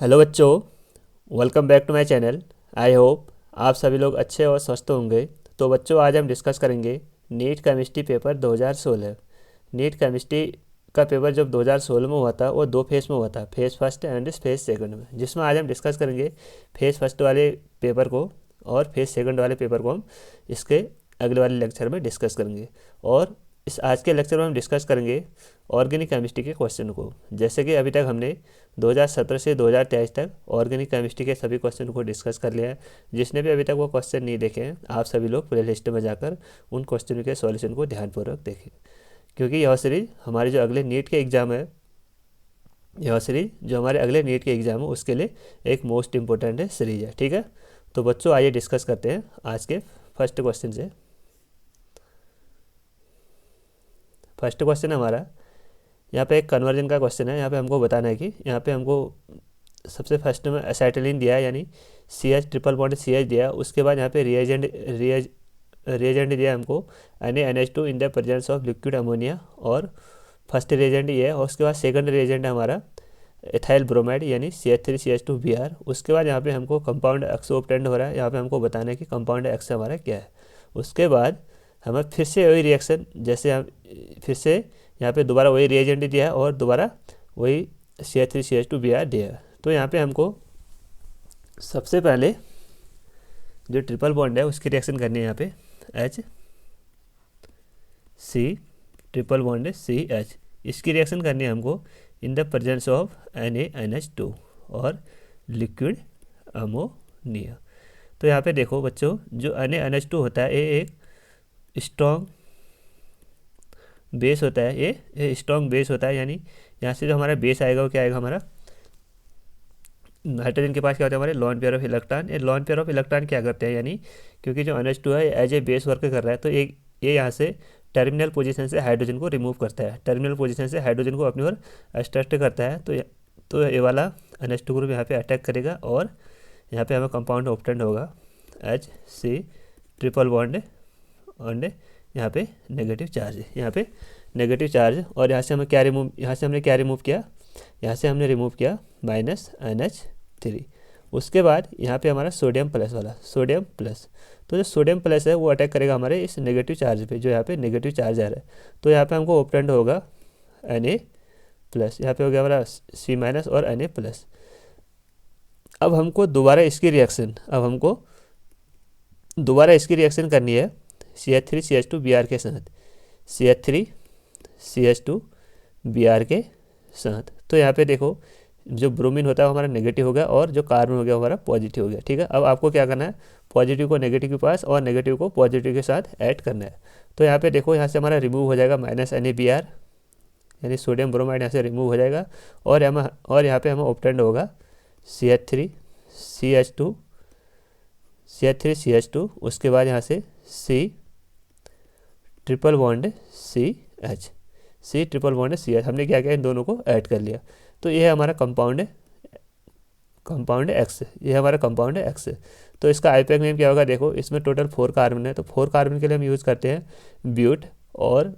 Hello बच्चों, welcome back to my channel. I hope आप सभी लोग अच्छे और स्वस्थ होंगे। तो बच्चों, आज हम डिस्कस करेंगे NEET chemistry paper 2016। NEET chemistry का पेपर जब 2016 में हुआ था वो दो फेज़ में हुआ था, phase first and phase second में, जिसमें आज हम डिस्कस करेंगे फेज़ फर्स्ट वाले पेपर को और फेज़ सेकंड वाले पेपर को हम इसके अगले वाले लेक्चर में डिस्कस करेंगे। और इस आज के लेक्चर में हम डिस्कस करेंगे ऑर्गेनिक केमिस्ट्री के क्वेश्चन को। जैसे कि अभी तक हमने 2017 से 2023 तक ऑर्गेनिक केमिस्ट्री के सभी क्वेश्चन को डिस्कस कर लिया है। जिसने भी अभी तक वो क्वेश्चन नहीं देखे हैं, आप सभी लोग प्ले लिस्ट में जाकर उन क्वेश्चन के सॉल्यूशन को ध्यानपूर्वक देखें, क्योंकि यह सीरीज हमारे जो अगले नीट के एग्ज़ाम है, यह सीरीज जो हमारे अगले नीट के एग्ज़ाम है उसके लिए एक मोस्ट इम्पोर्टेंट सीरीज है। ठीक है, तो बच्चों आइए डिस्कस करते हैं आज के फर्स्ट क्वेश्चन से। फर्स्ट क्वेश्चन हमारा यहाँ पे एक कन्वर्जन का क्वेश्चन है। यहाँ पे हमको बताना है कि यहाँ पे हमको सबसे फर्स्ट में एसाइटिलीन दिया है, यानी CH ट्रिपल बॉन्ड CH दिया। उसके बाद यहाँ पे रिएजेंट दिया हमको NaNH2 in the presence of liquid ammonia, और फर्स्ट रिएजेंट ये है। और उसके बाद सेकंड रिएजेंट है हमारा एथाइल ब्रोमाइड यानी CH3CH2Br। उसके बाद यहाँ पे हमको कंपाउंड एक्स ऑब्टेंड हो रहा है। यहाँ पे हमको बताना है कि कंपाउंड एक्स हमारा क्या है। उसके बाद हमें फिर से वही रिएक्शन, जैसे हम फिर से यहाँ पे दोबारा वही रिएजेंट दिया है और दोबारा वही CH3CH2Br दिया है। तो यहाँ पे हमको सबसे पहले जो ट्रिपल बॉन्ड है उसकी रिएक्शन करनी है। यहाँ पे HC ट्रिपल बॉन्ड है CH, इसकी रिएक्शन करनी है हमको in the presence of NaNH2 और लिक्विड अमोनिया। तो यहाँ पे देखो बच्चों, जो NaNH2 होता है ये एक स्ट्रॉन्ग बेस होता है। ये स्ट्रॉन्ग बेस होता है, यानी यहाँ से जो हमारा बेस आएगा वो क्या आएगा, हमारा नाइट्रोजन के पास क्या होता है हमारे लॉन पेयर ऑफ इलेक्ट्रॉन। ये लॉन पेयर ऑफ इलेक्ट्रॉन क्या करते हैं, यानी क्योंकि जो NH2 है एज ए बेस वर्क कर रहा है, तो ये यहाँ से टर्मिनल पोजीशन से हाइड्रोजन को रिमूव करता है, टर्मिनल पोजीशन से हाइड्रोजन को अपनी ओर अट्रैक्ट करता है। तो ये वाला NH2 ग्रुप यहाँ पे अटैक करेगा और यहाँ पे हमें कंपाउंड ऑब्टेंड होगा HC ट्रिपल बॉन्ड और यहाँ पे नेगेटिव चार्ज है, यहाँ पे नेगेटिव चार्ज। और यहाँ से हमें क्या रिमूव, यहाँ से हमने क्या रिमूव किया, यहाँ से हमने रिमूव किया -NH3। उसके बाद यहाँ पे हमारा सोडियम प्लस वाला, सोडियम प्लस। तो जो सोडियम प्लस है वो अटैक करेगा हमारे इस नेगेटिव चार्ज पे, जो यहाँ पे नेगेटिव चार्ज आ रहा है। तो यहाँ पे हमको ऑब्टेंड होगा Na प्लस, यहाँ पे हो गया हमारा C- और Na प्लस। अब हमको दोबारा इसकी रिएक्शन करनी है CH3CH2Br के साथ, CH3CH2Br के साथ। तो यहाँ पे देखो, जो ब्रोमीन होता है वो हमारा नेगेटिव हो गया और जो कार्बन हो गया हमारा पॉजिटिव हो गया। ठीक है, अब आपको क्या करना है, पॉजिटिव को नेगेटिव के पास और नेगेटिव को पॉजिटिव के साथ ऐड करना है। तो यहाँ पे देखो, यहाँ से हमारा रिमूव हो जाएगा -NaBr, यानी सोडियम ब्रोमाइड यहाँ से रिमूव हो जाएगा। और यहाँ पे हमें ऑब्टेंड होगा CH3CH2। उसके बाद यहाँ से C triple bond CH, C triple bond CH। हमने क्या किया, इन दोनों को ऐड कर लिया। तो ये है हमारा कंपाउंड X, ये हमारा कंपाउंड X। तो इसका आईपैक नेम क्या होगा, देखो इसमें टोटल 4 कार्बन है, तो 4 कार्बन के लिए हम यूज़ करते हैं ब्यूट। और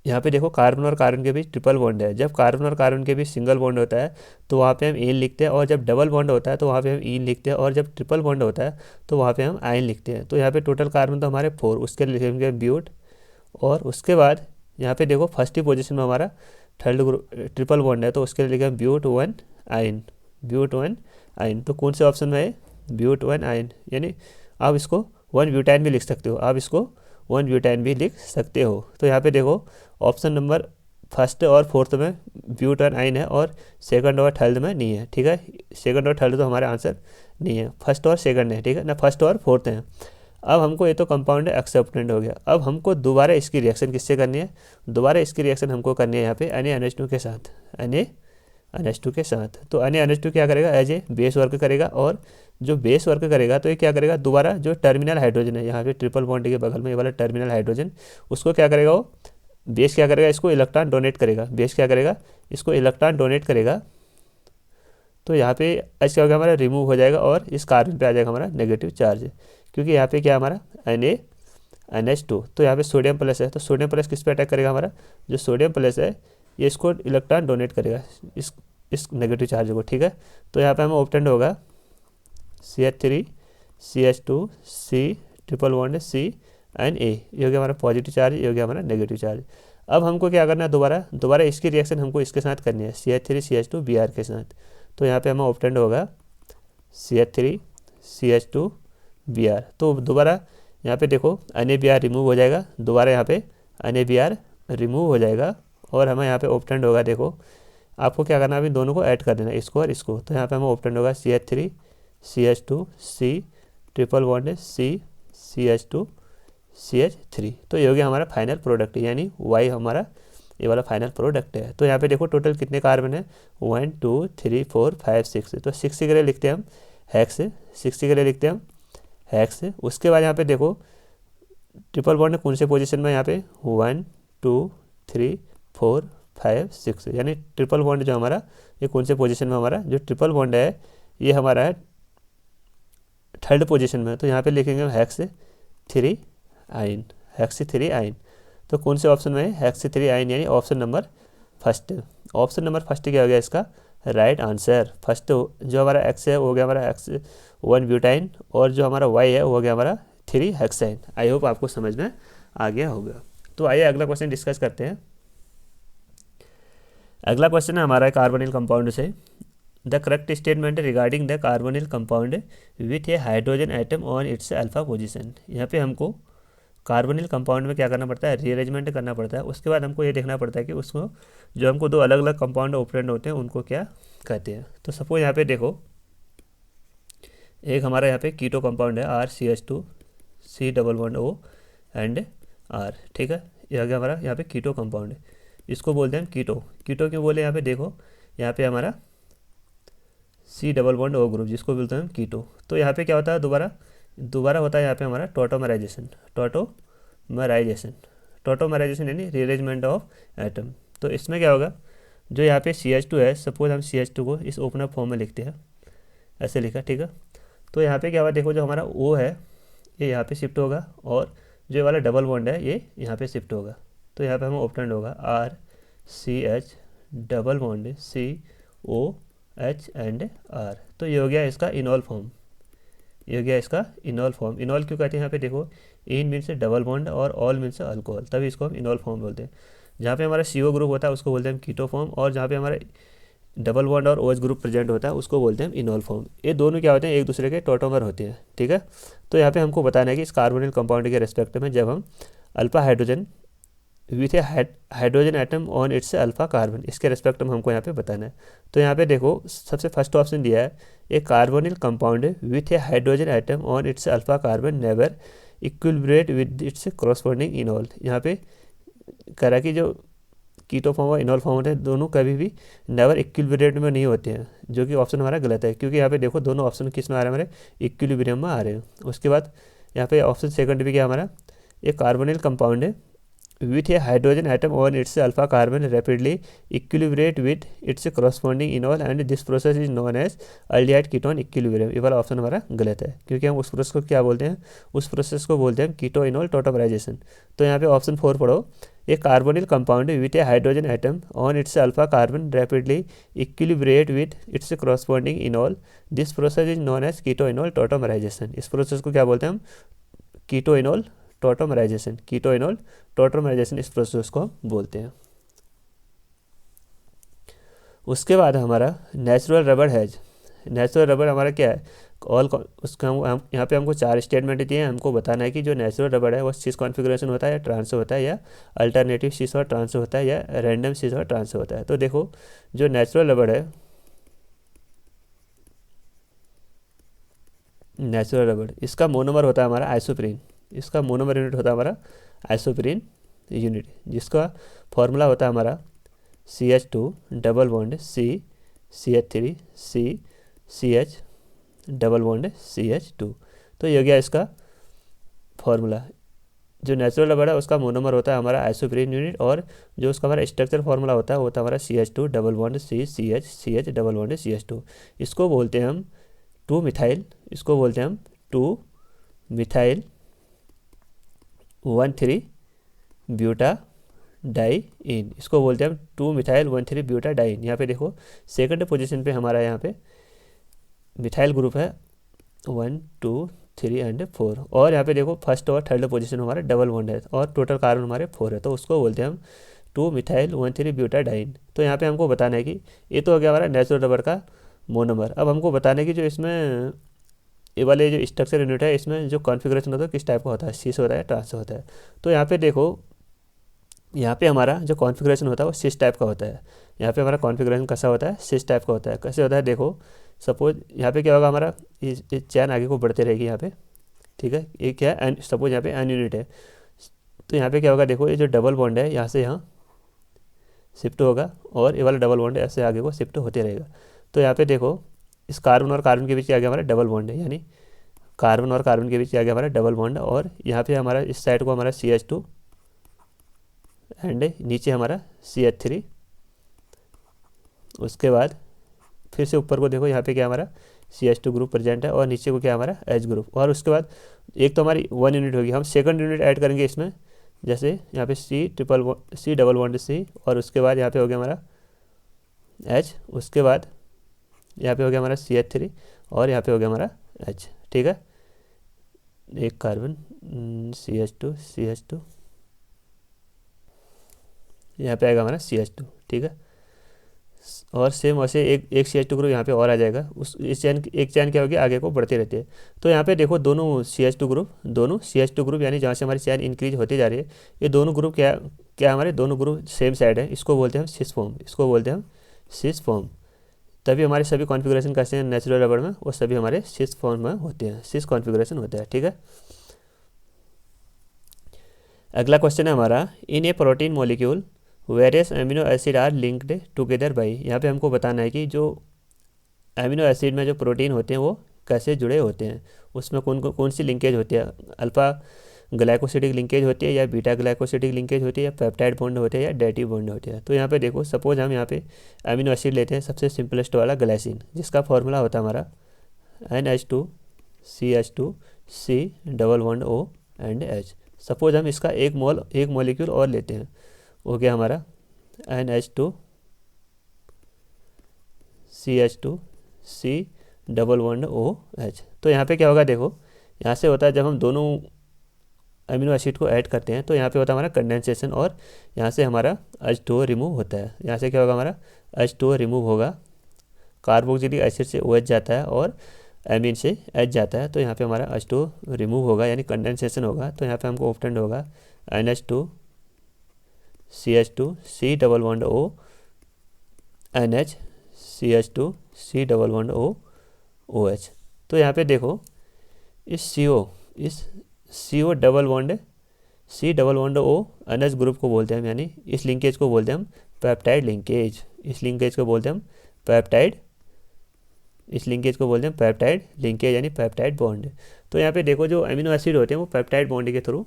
यहाँ पे देखो कार्बन और कार्बन के बीच ट्रिपल बॉन्ड है। जब कार्बन और कार्बन के बीच सिंगल बॉन्ड होता है तो वहाँ पे हम एन लिखते हैं, और जब डबल बॉन्ड होता है तो वहाँ पे हम ईन लिखते हैं, और जब ट्रिपल बॉन्ड होता है तो वहाँ पे हम आयन लिखते हैं। तो यहाँ पे टोटल कार्बन तो हमारे 4, उसके लिए लिखेंगे ब्यूट। और उसके बाद यहाँ पे देखो फर्स्ट ही पोजीशन में हमारा थर्ड ग्रुप ट्रिपल बॉन्ड है, तो उसके लिए लिखेंगे ब्यूट 1 आयन, ब्यूट 1 आयन। तो कौन से ऑप्शन में है, ब्यूट 1 आयन, यानी आप इसको 1 ब्यूटाइन भी लिख सकते हो, आप इसको 1 ब्यूटाइन भी लिख सकते हो। तो यहाँ पे देखो ऑप्शन नंबर फर्स्ट और फोर्थ में ब्यूट 1 आयन है और सेकंड और थर्ड में नहीं है। ठीक है, सेकंड और थर्ड तो हमारा आंसर नहीं है, फर्स्ट और सेकंड है। ठीक है ना, फर्स्ट और फोर्थ है। अब हमको ये तो कंपाउंड एक्सेप्टेंट हो गया। अब हमको दोबारा इसकी रिएक्शन किससे करनी है, दोबारा इसकी रिएक्शन हमको करनी है यहाँ पे NaNH2 के साथ, NaNH2 के साथ। तो NaNH2 क्या करेगा, एज ए बेस वर्क करेगा, और जो बेस वर्क करेगा तो ये क्या करेगा, दोबारा जो टर्मिनल हाइड्रोजन है यहाँ पे ट्रिपल बॉन्ड के बगल में ये वाला टर्मिनल हाइड्रोजन, उसको क्या करेगा, वो बेस क्या करेगा, इसको इलेक्ट्रॉन डोनेट करेगा। बेस क्या करेगा, इसको इलेक्ट्रॉन डोनेट करेगा। तो यहाँ पे एच क्या होगा हमारा, रिमूव हो जाएगा, और इस कार्बन पे आ जाएगा हमारा नेगेटिव चार्ज, क्योंकि यहाँ पे क्या हमारा NaNH2। तो यहाँ पे सोडियम प्लस है, तो सोडियम प्लस किस पे अटैक करेगा, हमारा जो सोडियम प्लस है ये इसको इलेक्ट्रॉन डोनेट करेगा, इस नेगेटिव चार्ज को, ठीक है। तो यहाँ पे हमें ऑप्टेंड होगा CH3 CH2 C triple bond C and A, ये हो गया हमारा पॉजिटिव चार्ज, ये हो गया हमारा नेगेटिव चार्ज। अब हमको क्या करना है, दोबारा इसकी रिएक्शन हमको इसके साथ करनी है, CH3 CH2 Br के साथ। तो यहाँ पे हमें ऑप्टेंड होगा CH3 CH2 Br। तो दोबारा यहाँ पे देखो NaBr रिमूव हो जाएगा, दोबारा यहाँ पे NaBr रिमूव हो जाएगा, और हमें यहाँ पे ऑप्टेंड होगा, देखो आपको क्या करना है, अभी दोनों को ऐड कर देना, इसको और इसको। तो यहाँ पे हमें ऑप्टेंड होगा CH3 CH2 C triple bond C CH2 CH3। तो ये हो गया हमारा फाइनल प्रोडक्ट, यानी Y हमारा ये वाला फाइनल प्रोडक्ट है। तो यहाँ पे देखो टोटल कितने कार्बन है, 1 2 3 4 5 6। तो 6 के लिए लिखते हैं हम हेक्स, 60 के लिए लिखते हैं हम हेक्स। उसके बाद यहाँ पे देखो ट्रिपल बॉन्ड कौन से पोजीशन में, यहाँ पे 1 2 3 4 5 6, यानी ट्रिपल बॉन्ड जो हमारा ये कौन से पोजीशन में, हमारा जो ट्रिपल बॉन्ड है ये हमारा है थर्ड पोजीशन में। तो यहाँ पे लिखेंगे हम हेक्स 3 आइन, हेक्स 3 आइन। तो कौन से ऑप्शन में है, हेक्स 3 आइन, यानी option number first. Option number first क्या हो गया इसका राइट आंसर। फर्स्ट जो हमारा एक्स है वो हो गया हमारा X1 ब्यूटाइन, और जो हमारा Y है वो हो गया हमारा 3 हेक्साइन। आई होप आपको समझ में आ गया होगा। तो आइए अगला क्वेश्चन डिस्कस करते हैं। अगला क्वेश्चन है हमारा कार्बोनिल कंपाउंड से। The correct statement regarding the carbonyl compound with a hydrogen atom on its alpha position. यहाँ पे हमको कार्बोनिल कंपाउंड में क्या करना पड़ता है, रीअरेंजमेंट करना पड़ता है। उसके बाद हमको ये देखना पड़ता है कि उसको जो हमको दो अलग अलग कंपाउंड ऑपरेंड होते हैं उनको क्या कहते हैं। तो सपोज यहाँ पे देखो एक हमारा यहाँ पे कीटो कंपाउंड है RCH2 C double bond O and R, ठीक है। ये आ गया हमारा यहाँ पे कीटो कंपाउंड है, इसको बोलते हैं हम कीटो। कीटो क्यों बोले, यहाँ पे देखो यहाँ पे हमारा C double bond O group, जिसको बोलते हैं हम कीटो। तो यहाँ पे क्या होता है, दोबारा होता है यहाँ पे हमारा टॉटोमराइजेशन यानी रीअरेंजमेंट ऑफ एटम। तो इसमें क्या होगा, जो यहाँ पे CH2 है, सपोज हम CH2 को इस ओपन अप फॉर्म में लिखते हैं, ऐसे लिखा, ठीक है। तो यहाँ पे क्या हुआ, देखो जो हमारा O है ये यहाँ पे शिफ्ट होगा, और जो ये वाला डबल बॉन्ड है ये यहाँ पे शिफ्ट होगा। तो यहाँ पे हमें ऑप्टेंड होगा RCH double bond COH and R। तो ये हो गया इसका इनॉल फॉर्म, ये हो गया इसका इनॉल फॉर्म। इनॉल क्यों कहते हैं, यहाँ पे देखो इन मीन्स डबल बॉन्ड और ऑल मीन्स अल्कोहल, तभी इसको हम इनॉल फॉर्म बोलते हैं। जहाँ पे हमारा CO ग्रुप होता है उसको बोलते हैं हम कीटो फॉर्म, और जहाँ पे हमारा डबल बॉन्ड और OH ग्रुप प्रेजेंट होता है उसको बोलते हैं हम इनॉल फॉर्म। ये दोनों क्या होते हैं, एक दूसरे के टॉटोमर होते हैं, ठीक है। तो यहाँ पे हमको बताना है कि इस कार्बोनिल कंपाउंड के रेस्पेक्ट में जब हम alpha hydrogen with a hydrogen atom on its alpha carbon, इसके रेस्पेक्ट में हमको यहाँ पे बताना है। तो यहाँ पे देखो सबसे फर्स्ट ऑप्शन दिया है, a carbonyl compound with a hydrogen atom on its alpha carbon never equilibrate with its corresponding enol. यहाँ पे कह रहा है कि जो कीटो फॉर्म और इनॉल फॉर्म होते हैं दोनों कभी भी नेवर इक्विलिब्रेट में नहीं होते हैं, जो कि ऑप्शन हमारा गलत है, क्योंकि यहाँ पे देखो दोनों ऑप्शन किस में आ रहे हैं, हमारे इक्विलिब्रियम में आ रहे हैं। उसके बाद यहाँ पे ऑप्शन सेकंड भी क्या हमारा, एक कार्बोनिल कंपाउंड है with a hydrogen atom on its alpha carbon rapidly equilibrate with its corresponding enol and this process is known as aldehyde ketone equilibrium. ये वाला ऑप्शन हमारा गलत है, क्योंकि हम उस प्रोसेस को क्या बोलते हैं, उस प्रोसेस को बोलते हैं कीटो इनॉल टॉटोमराइजेशन। तो यहाँ पे ऑप्शन 4 पढ़ो, a carbonyl compound with a hydrogen atom on its alpha carbon rapidly equilibrate with its corresponding enol this process is known as keto enol tautomerisation. इस प्रोसेस को क्या बोलते हैं हम, keto enol tautomerisation, keto enol tautomerisation इस process को बोलते हैं। उसके बाद हमारा natural rubber has, natural rubber हमारा क्या है, उसका हम यहाँ पे हमको 4 स्टेटमेंट दिए हैं। हमको बताना है कि जो नेचुरल रबर है वो सिस कॉन्फ़िगरेशन होता है या ट्रांसो होता है, या अल्टरनेटिव सिस और ट्रांसो होता है, या रैंडम सिस और ट्रांसो होता है। तो देखो जो नेचुरल रबर है, नेचुरल रबर इसका मोनोमर होता है हमारा आइसोप्रीन, इसका मोनोमर यूनिट होता है हमारा आइसोप्रीन यूनिट, जिसका फॉर्मूला होता है हमारा CH2 double bond CH3 CH double bond CH2। तो ये हो गया इसका फॉर्मूला। जो नेचुरल रबर है उसका मोनोमर होता है हमारा आइसोप्रीन यूनिट, और जो उसका हमारा स्ट्रक्चर फॉर्मूला होता है वो होता है हमारा CH2 double bond CH double bond CH2। इसको बोलते हैं हम 2 मिथाइल, इसको बोलते हैं हम 2 मिथाइल 1,3 ब्यूटा डाइइन, इसको बोलते हैं हम 2-मिथाइल-1,3-ब्यूटाडाइन। यहाँ पे देखो सेकंड पोजीशन पे हमारा यहाँ पे मिथाइल ग्रुप है 1, 2, 3 एंड 4, और यहाँ पे देखो फर्स्ट और थर्ड पोजीशन हमारा डबल बॉन्ड है और टोटल कार्बन हमारे 4 है, तो उसको बोलते हैं हम 2-मिथाइल-1,3-ब्यूटाडाइन। तो यहाँ पे हमको बताना है कि ये तो हो गया हमारा नेचुरल रबर का मोनोमर। अब हमको बताना है कि जो इसमें ये वाले जो स्ट्रक्चर यूनिट है इसमें जो कॉन्फ़िगरेशन होता है किस टाइप का होता है, सिस होता है, ट्रांस होता है। तो यहाँ पे देखो, यहाँ पे हमारा जो कॉन्फ़िगरेशन होता है वो सिस टाइप का होता है। यहाँ पे हमारा कॉन्फ़िगरेशन कैसा होता है, सिस टाइप का होता है। कैसे होता है देखो, सपोज यहाँ पे क्या होगा हमारा, ये चैन आगे को बढ़ते रहेगी यहाँ पे, ठीक है। ये क्या है, सपोज यहाँ पे एन यूनिट है, तो यहाँ पे क्या होगा देखो, ये जो डबल बॉन्ड है यहाँ से यहाँ शिफ्ट होगा और ये वाला डबल बॉन्ड ऐसे आगे को शिफ्ट होते रहेगा। तो यहाँ पे देखो इस कार्बन और कार्बन के बीच क्या गया हमारा डबल बॉन्ड है, यानी कार्बन और कार्बन के बीच क्या गया हमारा डबल बॉन्ड, और यहाँ पे हमारा इस साइड को हमारा CH2 एंड नीचे हमारा CH3। उसके बाद फिर से ऊपर को देखो, यहाँ पे क्या हमारा CH2 ग्रुप प्रेजेंट है और नीचे को क्या हमारा H ग्रुप। और उसके बाद एक तो हमारी 1 यूनिट होगी, हम सेकंड यूनिट ऐड करेंगे इसमें, जैसे यहाँ पे C डबल बॉन्ड C, और उसके बाद यहाँ पे हो गया हमारा H, उसके बाद यहाँ पे हो गया हमारा CH3 और यहाँ पे हो गया हमारा H, ठीक है। एक कार्बन CH2 यहाँ पे आएगा हमारा CH2, ठीक है। और सेम वैसे एक CH2 ग्रुप यहाँ पे और आ जाएगा, उस इस चैन एक चैन क्या होगी आगे को बढ़ती रहती है। तो यहाँ पे देखो दोनों CH2 ग्रुप यानी जहाँ से हमारी चैन इंक्रीज होती जा रही है, ये दोनों ग्रुप क्या हमारे दोनों ग्रुप सेम साइड है, इसको बोलते हैं हम सिस फॉर्म। तभी हमारे सभी कॉन्फ़िगरेशन कैसे हैं नेचुरल रबर में, वो सभी हमारे सिस फॉर्म में होते हैं, सिस कॉन्फ़िगरेशन होता है, ठीक है। अगला क्वेश्चन है हमारा, in a protein molecule various amino acid are linked together by. यहाँ पे हमको बताना है कि जो अमीनो एसिड में जो प्रोटीन होते हैं वो कैसे जुड़े होते हैं, उसमें कौन सी लिंकेज होती है, अल्फ़ा ग्लाइकोसिडिक लिंकेज होती है या बीटा ग्लाइकोसिडिक लिंकेज होती है या पेप्टाइड बॉन्ड होते हैं या डेटिव बॉन्ड होते हैं। तो यहाँ पे देखो सपोज हम यहाँ पे अमीनो एसिड लेते हैं, सबसे सिंपलेस्ट वाला ग्लाइसिन, जिसका फॉर्मूला होता है हमारा NH2 CH2 C double bond O and H। Suppose हम इसका एक मॉलिक्यूल और लेते हैं, हो गया हमारा NH2 CH2 C double bond OH। तो यहाँ पे क्या होगा देखो, यहाँ से होता है जब हम दोनों अमीनो एसिड को ऐड करते हैं तो यहाँ पे होता है हमारा कंडेंसेशन, और यहाँ से हमारा H2O रिमूव होता है। यहाँ से क्या होगा हमारा H2O रिमूव होगा, कार्बोक्सिलिक एसिड से OH जाता है और एमीन से H जाता है, तो यहाँ पे हमारा H2O रिमूव होगा यानी कंडेंसेशन होगा। तो यहाँ पे हमको ऑप्टेंड होगा NH2 CH2 C double bond O NH CH2 C double bond O OH। तो यहाँ पे देखो इस CO double bond C double bond O NH group को बोलते हैं हम, यानी इस लिंकेज को बोलते हैं हम पेप्टाइड लिंकेज। इस लिंकेज को बोलते हैं हम पेप्टाइड लिंकेज यानी पेप्टाइड बॉन्ड। तो यहाँ पे देखो जो अमीनो एसिड होते हैं वो पेप्टाइड बॉन्ड के थ्रू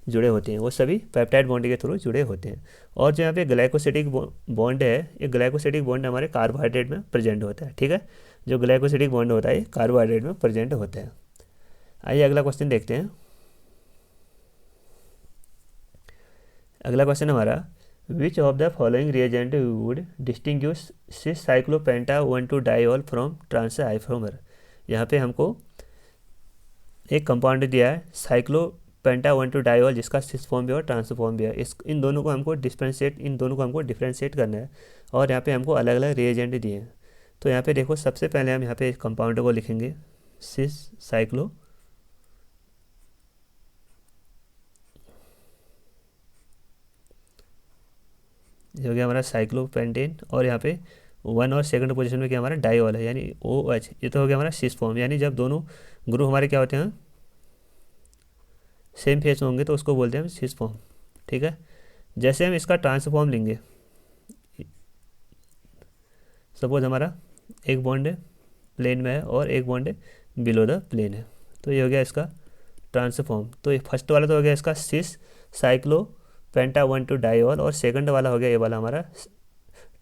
जुड़े होते हैं, वो सभी पेप्टाइड बॉन्ड के थ्रू जुड़े होते हैं। और जो यहाँ पे ग्लाइकोसिडिक बॉन्ड है, ये ग्लाइकोसिडिक बॉन्ड हमारे कार्बोहाइड्रेट में प्रेजेंट होता है, ठीक है। जो ग्लाइकोसिडिक बॉन्ड होता है कार्बोहाइड्रेट में प्रेजेंट होता है। आइए अगला क्वेश्चन देखते हैं। अगला क्वेश्चन हमारा, which of the following reagent would distinguish cis cyclopenta one two diol from trans isomer. यहाँ पे हमको एक कंपाउंड दिया है साइक्लोपेंटा 1,2-डाइऑल, जिसका सिस फॉर्म भी है और ट्रांस फॉर्म भी है। इन दोनों को हमको डिफ्रेंशिएट करना है, और यहाँ पे हमको अलग अलग रिएजेंट दिए हैं। तो यहाँ पे देखो सबसे पहले हम यहाँ पे कंपाउंड को लिखेंगे सिस साइक्लो, ये हो गया हमारा साइक्लोपेंटेन, और यहाँ पे 1 और सेकंड पोजीशन में क्या हमारा डाइऑल है यानी OH। ये तो हो गया हमारा सिस फॉर्म, यानी जब दोनों ग्रुप हमारे क्या होते हैं सेम फेस होंगे तो उसको बोलते हैं हम सिस फॉर्म, ठीक है। जैसे हम इसका ट्रांसफॉर्म लेंगे, सपोज हमारा एक बॉन्ड प्लेन में है और एक बॉन्ड बिलो द प्लेन है, तो ये हो गया इसका ट्रांसफॉर्म। तो ये फर्स्ट वाला तो हो गया इसका सिस साइक्लोपेंटा 1,2-डाइऑल, और सेकंड वाला हो गया ये वाला हमारा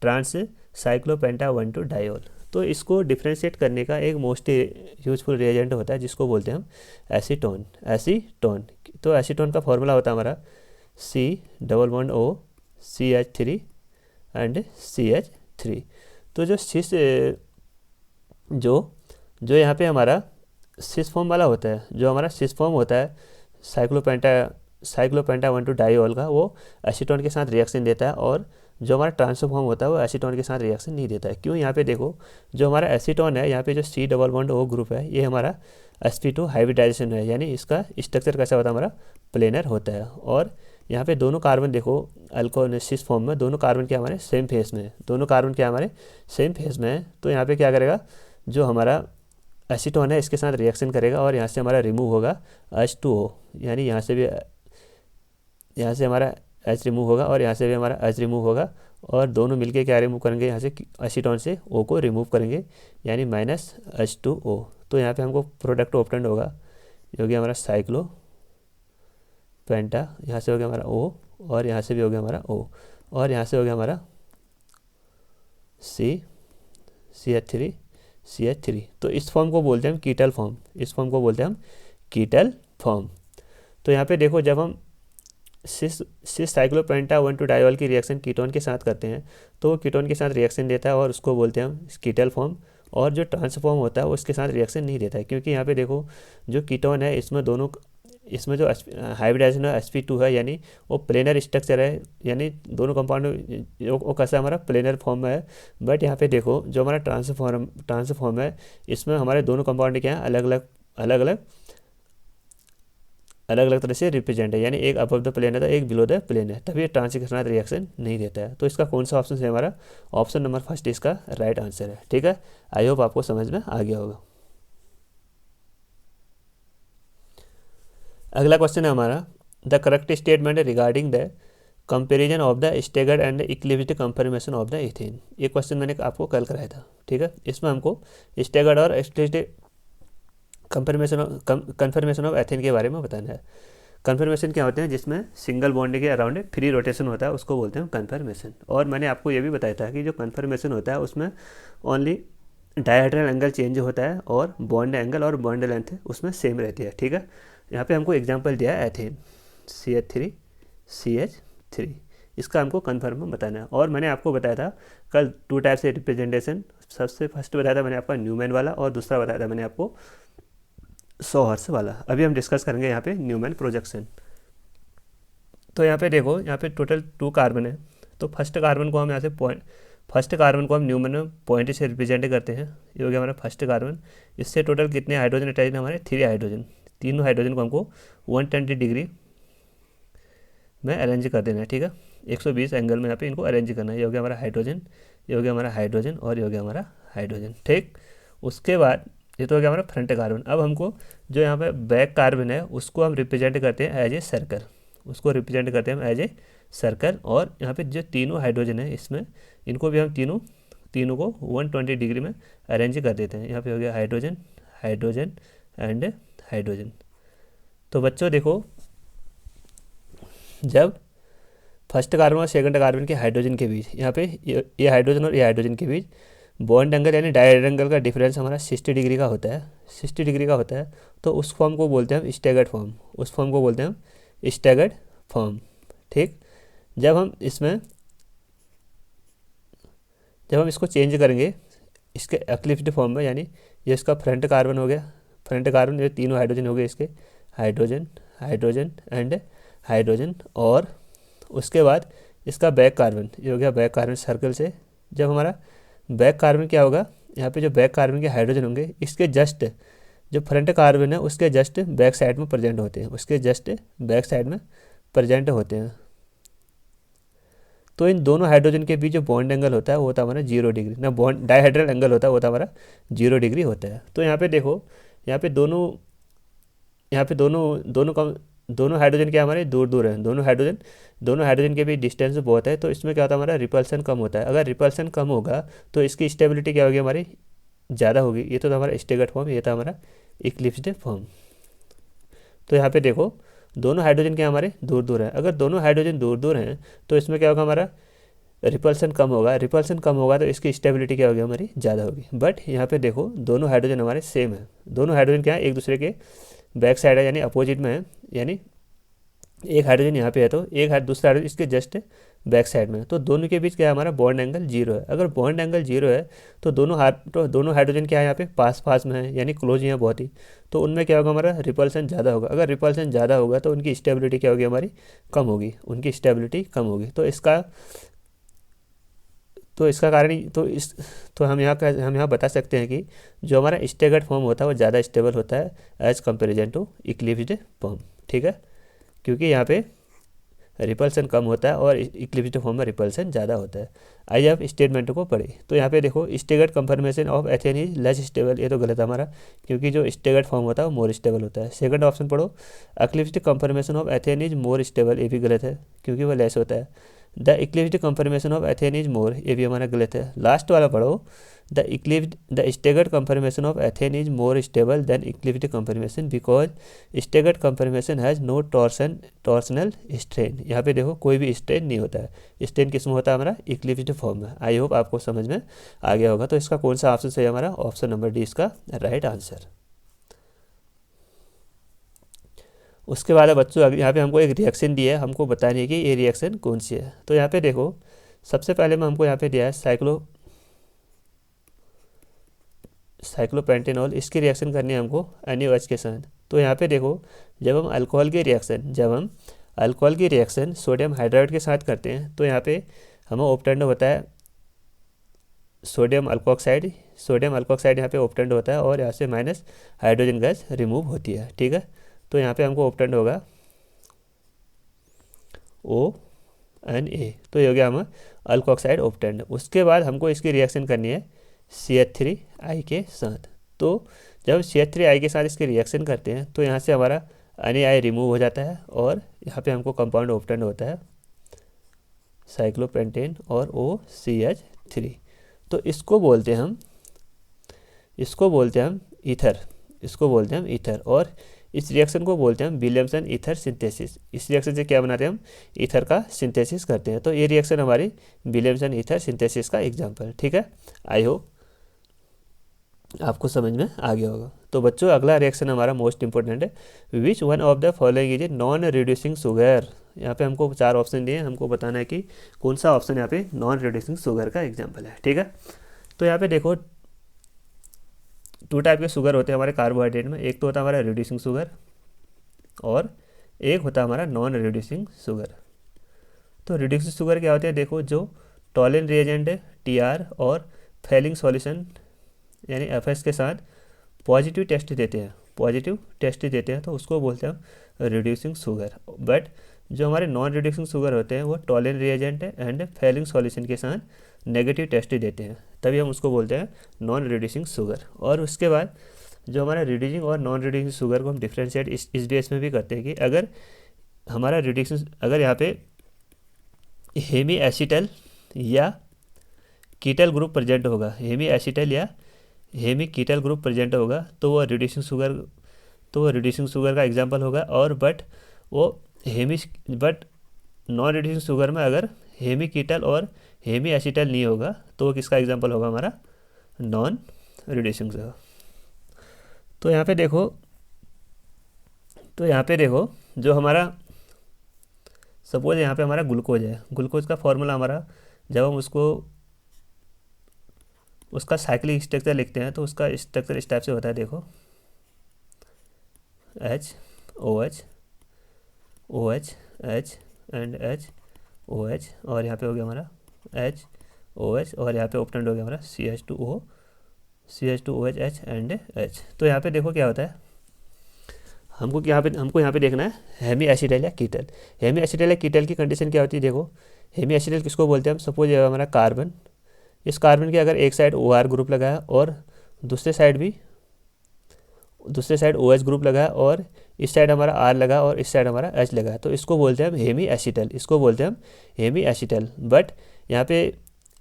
ट्रांस साइक्लोपेंटा 1,2-डाइऑल। तो इसको डिफ्रेंशिएट करने का एक मोस्ट यूजफुल रिएजेंट होता है जिसको बोलते हैं हम एसीटोन। तो एसीटोन का फॉर्मूला होता है हमारा C double bond O CH3 and CH3। तो जो सिस जो जो यहाँ पे हमारा सिस फॉर्म वाला होता है, जो हमारा सिस फॉर्म होता है साइक्लोपेंटा 1,2 डाइऑल का, वो एसीटोन के साथ रिएक्शन देता है, और जो हमारा ट्रांसफॉर्म होता है वो एसीटोन के साथ रिएक्शन नहीं देता है। क्यों? यहाँ पे देखो, जो हमारा एसीटोन है, यहाँ पे जो C double bond O group है, ये हमारा sp2 हाइब्रिडाइजेशन है, यानी इसका स्ट्रक्चर कैसा होता है, हमारा प्लेनर होता है। और यहाँ पे दोनों कार्बन देखो अल्कोहल सिस फॉर्म में, दोनों कार्बन क्या हमारे सेम फेस में है, दोनों कार्बन क्या हमारे सेम फेस में है। तो यहाँ पे क्या करेगा, जो हमारा एसीटोन है इसके साथ रिएक्शन करेगा, और यहाँ से हमारा रिमूव होगा H2O, यानी यहाँ से भी, यहाँ से हमारा H रिमूव होगा और यहाँ से भी हमारा H रिमूव होगा, और दोनों मिलके क्या रिमूव करेंगे, यहाँ से एसीटोन से O को रिमूव करेंगे, यानी -H2O। तो यहाँ पे हमको प्रोडक्ट ऑप्टेंड होगा, जो कि हमारा साइक्लो पेंटा, यहाँ से हो गया हमारा O, और यहाँ से भी हो गया हमारा O, और यहाँ से हो गया हमारा CH3। तो इस फॉर्म को बोलते हैं हम कीटल फॉर्म, इस फॉर्म को बोलते हैं हम कीटल फॉर्म। तो यहाँ पे देखो, जब हम सिस साइक्लोपेंटा 1,2 डाइऑल की रिएक्शन कीटोन के साथ करते हैं, तो वो कीटोन के साथ रिएक्शन देता है, और उसको बोलते हैं हम कीटल फॉर्म। और जो ट्रांसफॉर्म होता है वो उसके साथ रिएक्शन नहीं देता है, क्योंकि यहाँ पे देखो, जो कीटोन है इसमें जो हाइब्रिडाइजेशन है sp2 है, यानी वो प्लेनर स्ट्रक्चर है, यानी दोनों कंपाउंड वो कैसा हमारा प्लेनर फॉर्म में है। बट यहाँ पे देखो, जो हमारा ट्रांसफॉर्म है, इसमें हमारे दोनों कंपाउंड क्या है, अलग अलग तरह से रिप्रेजेंट है, यानी एक अबव द प्लेन है तो एक बिलो द प्लेन है, तभी ये ट्रांस के साथ रिएक्शन नहीं देता है। तो इसका कौन सा ऑप्शन है, हमारा ऑप्शन नंबर फर्स्ट इसका राइट आंसर है। ठीक है, आई होप आपको समझ में आ गया होगा। अगला क्वेश्चन है हमारा, the correct statement regarding the comparison of the staggered and eclipsed conformation of the ethane. ये क्वेश्चन मैंने आपको कल कराया था। ठीक है, इसमें हमको स्टेगर्ड और इक्लिप्स्ड कन्फर्मेशन ऑफ एथेन के बारे में बताना है। कन्फर्मेशन क्या होते हैं, जिसमें सिंगल बॉन्ड के अराउंड फ्री रोटेशन होता है, उसको बोलते हैं कन्फर्मेशन। और मैंने आपको ये भी बताया था कि जो कन्फर्मेशन होता है उसमें ओनली डायहेड्रल एंगल चेंज होता है, और बॉन्ड एंगल और बॉन्ड लेंथ उसमें सेम रहती है। ठीक है, यहाँ पे हमको एग्जांपल दिया है एथेन CH3 CH3, इसका हमको कन्फर्म बताना है। और मैंने आपको बताया था कल 2 टाइप से रिप्रेजेंटेशन, सबसे फर्स्ट बताया था मैंने आपका न्यूमैन वाला, और दूसरा बताया था मैंने आपको सॉहर्स वाला। अभी हम डिस्कस करेंगे यहाँ पे न्यूमैन प्रोजेक्शन। तो यहाँ पे देखो, यहाँ पे टोटल 2 कार्बन है, तो फर्स्ट कार्बन को हम यहाँ से न्यूमैन में पॉइंट से रिप्रेजेंट करते हैं। ये हो गया हमारा फर्स्ट कार्बन। इससे टोटल कितने हाइड्रोजन अटैच है, हमारे 3 हाइड्रोजन। तीनों हाइड्रोजन को हमको 120 डिग्री में अरेंज कर देना है। ठीक है, 120 एंगल में यहाँ पे इनको अरेंज करना है। ये हो गया हमारा हाइड्रोजन, ये हो गया हमारा हाइड्रोजन, और ये हो गया हमारा हाइड्रोजन। ठीक, उसके बाद ये तो हो गया हमारा फ्रंट कार्बन। अब हमको जो यहाँ पे बैक कार्बन है उसको हम रिप्रेजेंट करते हैं एज ए सर्कल, उसको रिप्रेजेंट करते हैं हम एज ए सर्कल। और यहाँ पे जो तीनों हाइड्रोजन है इसमें, इनको भी हम तीनों को 120 डिग्री में अरेंज कर देते हैं। यहाँ पे हो गया हाइड्रोजन, हाइड्रोजन एंड हाइड्रोजन। तो बच्चों देखो, जब फर्स्ट कार्बन और सेकंड कार्बन के हाइड्रोजन के बीच, यहाँ पे ये हाइड्रोजन और ये हाइड्रोजन के बीच बॉन्ड एंगल यानी डायहेड्रल एंगल का डिफरेंस हमारा 60 डिग्री का होता है, 60 डिग्री का होता है। तो उस फॉर्म को बोलते हैं हम स्टैगर्ड फॉर्म, उस फॉर्म को बोलते हैं हम स्टैगर्ड फॉर्म। ठीक, जब हम इसको चेंज करेंगे इसके एक्लिप्स्ड फॉर्म में, यानी ये इसका फ्रंट कार्बन हो गया, फ्रंट कार्बन, ये तीनों हाइड्रोजन हो गए इसके, हाइड्रोजन, हाइड्रोजन एंड हाइड्रोजन। और उसके बाद इसका बैक कार्बन, ये हो गया बैक कार्बन सर्कल से। जब हमारा बैक कार्बन क्या होगा, यहाँ पे जो बैक कार्बन के हाइड्रोजन होंगे इसके जस्ट, जो फ्रंट कार्बन है उसके जस्ट बैक साइड में प्रेजेंट होते हैं, उसके जस्ट बैक साइड में प्रेजेंट होते हैं। तो इन दोनों हाइड्रोजन के बीच जो बॉन्ड एंगल होता है वो होता है हमारा 0 डिग्री, ना बॉन्ड डायहेड्रल एंगल होता है वो होता है हमारा 0 डिग्री होता है। तो यहाँ पे देखो, यहाँ पे दोनों हाइड्रोजन क्या हमारे दूर दूर हैं, दोनों हाइड्रोजन के बीच डिस्टेंस बहुत है। तो इसमें क्या होता है, हमारा रिपल्सन कम होता है। अगर रिपल्सन कम होगा तो इसकी स्टेबिलिटी क्या होगी, हमारी ज़्यादा होगी। ये तो हमारा स्टैगर्ड फॉर्म, ये था हमारा इक्लिप्स्ड फॉर्म। तो यहाँ पे देखो, दोनों हाइड्रोजन क्या हमारे दूर दूर हैं। अगर दोनों हाइड्रोजन दूर दूर हैं तो इसमें क्या होगा, हमारा रिपल्सन कम होगा। रिपल्सन कम होगा तो इसकी स्टेबिलिटी क्या होगी, हमारी ज़्यादा होगी। बट यहाँ पे देखो, दोनों हाइड्रोजन हमारे सेम है, दोनों हाइड्रोजन क्या है, एक दूसरे के बैक साइड है, यानी अपोजिट में है। यानी एक हाइड्रोजन यहाँ पे है तो दूसरा हाइड्रोजन इसके जस्ट बैक साइड में, तो दोनों के बीच क्या है, हमारा बॉन्ड एंगल 0 है। अगर बॉन्ड एंगल 0 है तो दोनों हाइड्रोजन क्या है यहाँ पे पास पास में है, यानी क्लोज हैं बहुत ही, तो उनमें क्या होगा, हमारा रिपल्सन ज़्यादा होगा। अगर रिपल्सन ज़्यादा होगा तो उनकी स्टेबिलिटी क्या होगी, हमारी कम होगी, उनकी स्टेबिलिटी कम होगी। तो इसका कारण तो हम यहाँ बता सकते हैं कि जो हमारा स्टेगर्ड फॉर्म होता है वो ज़्यादा स्टेबल होता है as comparison to eclipsed form, ठीक है, क्योंकि यहाँ पे रिपल्सन कम होता है और इक्लिप्स्ड फॉर्म में रिपल्सन ज़्यादा होता है। आइए आप स्टेटमेंट को पढ़े। तो यहाँ पे देखो, staggered conformation of ethane is less stable, ये तो गलत है हमारा, क्योंकि जो स्टेगर्ड फॉर्म होता है वो मोर स्टेबल होता है। सेकंड ऑप्शन पढ़ो, eclipsed conformation of ethane is more stable, ये भी गलत है क्योंकि वो लेस होता है। The eclipsed conformation of ethane is more, ये भी हमारा गलत है। लास्ट वाला पढ़ो, the staggered conformation of ethane is more stable than eclipsed conformation because staggered conformation has no torsional strain. यहाँ पे देखो कोई भी स्ट्रेन नहीं होता है, स्ट्रेन किस में होता है, हमारा इक्लिप्स्ड फॉर्म में। आई होप आपको समझ में आ गया होगा। तो इसका कौन सा ऑप्शन सही है, हमारा ऑप्शन नंबर डी इसका राइट आंसर। उसके बाद बच्चों यहाँ पे हमको एक रिएक्शन दिया है, हमको बतानी है कि ये रिएक्शन कौन सी है। तो यहाँ पे देखो, सबसे पहले में हमको यहाँ पे दिया है साइक्लोपेंटेनॉल, इसकी रिएक्शन करनी है हमको NaOH के साथ। तो यहाँ पे देखो, जब हम अल्कोहल की रिएक्शन सोडियम हाइड्राइड के साथ करते हैं तो यहाँ पे हमें ऑब्टेंड होता है सोडियम अल्कोक्साइड यहाँ पे ऑब्टेंड होता है और यहाँ से माइनस हाइड्रोजन गैस रिमूव होती है, ठीक है। तो यहाँ पे हमको ऑब्टेंड होगा ONA, तो ये हो गया हमें अल्कोक्साइड ऑब्टेंड। उसके बाद हमको इसकी रिएक्शन करनी है CH3I के साथ। तो जब CH3I के साथ इसकी रिएक्शन करते हैं तो यहाँ से हमारा NaI रिमूव हो जाता है और यहाँ पे हमको कंपाउंड ऑब्टेंड होता है साइक्लोपेंटेन और OCH3। तो इसको बोलते हैं हम ईथर, और इस रिएक्शन को बोलते हैं हम विलियमसन ईथर सिंथेसिस। इस रिएक्शन से क्या बनाते हैं हम, ईथर का सिंथेसिस करते हैं। तो ये रिएक्शन हमारी विलियमसन ईथर सिंथेसिस का एग्जांपल, ठीक है। आई होप आपको समझ में आ गया होगा। तो बच्चों अगला रिएक्शन हमारा मोस्ट इंपॉर्टेंट है, which one of the following is a non reducing sugar. यहाँ पे हमको 4 ऑप्शन दिए हैं, हमको बताना है कि कौन सा ऑप्शन यहाँ पे नॉन रिड्यूसिंग शुगर का एग्जाम्पल है, ठीक है। तो यहाँ पे देखो, 2 टाइप के शुगर होते हैं हमारे कार्बोहाइड्रेट में, एक तो होता है हमारा रिड्यूसिंग शुगर और एक होता है हमारा नॉन रिड्यूसिंग शुगर। तो रिड्यूसिंग शुगर क्या होते हैं, देखो जो टॉलेंट रिएजेंट है TR और फेलिंग सॉल्यूशन यानी FS के साथ पॉजिटिव टेस्ट देते हैं तो उसको बोलते हैं हम रिड्यूसिंग शुगर। बट जो हमारे नॉन रिड्यूसिंग शुगर होते हैं वो टॉलेंट रिएजेंट है एंड फेलिंग सॉल्यूशन के साथ नेगेटिव टेस्ट देते हैं, तभी हम उसको बोलते हैं नॉन रिड्यूसिंग शुगर। और उसके बाद जो हमारा रिड्यूसिंग और नॉन रिड्यूसिंग शुगर को हम डिफ्रेंशिएट इस बेस में भी करते हैं कि अगर हमारा अगर यहाँ पे हेमी एसिटल या कीटल ग्रुप प्रेजेंट होगा, हेमी कीटल ग्रुप प्रेजेंट होगा तो वो रिड्यूसिंग शुगर का एग्जांपल होगा। और बट नॉन रिड्यूसिंग शुगर में अगर हेमी कीटल और हेमी एसिटल नहीं होगा तो वो किसका एग्जांपल होगा, हमारा नॉन रिड्यूसिंग शुगर। तो यहाँ पे देखो जो हमारा सपोज यहाँ पे हमारा ग्लूकोज है, ग्लूकोज का फॉर्मूला हमारा जब हम उसका साइक्लिक स्ट्रक्चर लिखते हैं तो उसका स्ट्रक्चर इस टाइप से होता है, देखो HOH एंड HOH और यहाँ पे हो गया हमारा HOH और यहाँ पे ऑप्टेंड हो गया हमारा CH2OH एंड H। तो यहाँ पे देखो क्या होता है, हमको यहाँ पे देखना है हेमी एसिटल या कीटल। हेमी एसिटल या कीटल की कंडीशन क्या होती है, देखो हेमी एसिटल किसको बोलते हैं हम, सपोज ये हमारा कार्बन, इस कार्बन के अगर एक साइड OR ग्रुप लगा है और दूसरे साइड OH ग्रुप लगा है और इस साइड हमारा R लगा और इस साइड हमारा H लगा है, तो इसको बोलते हैं हम हेमी एसिटल। बट यहाँ पे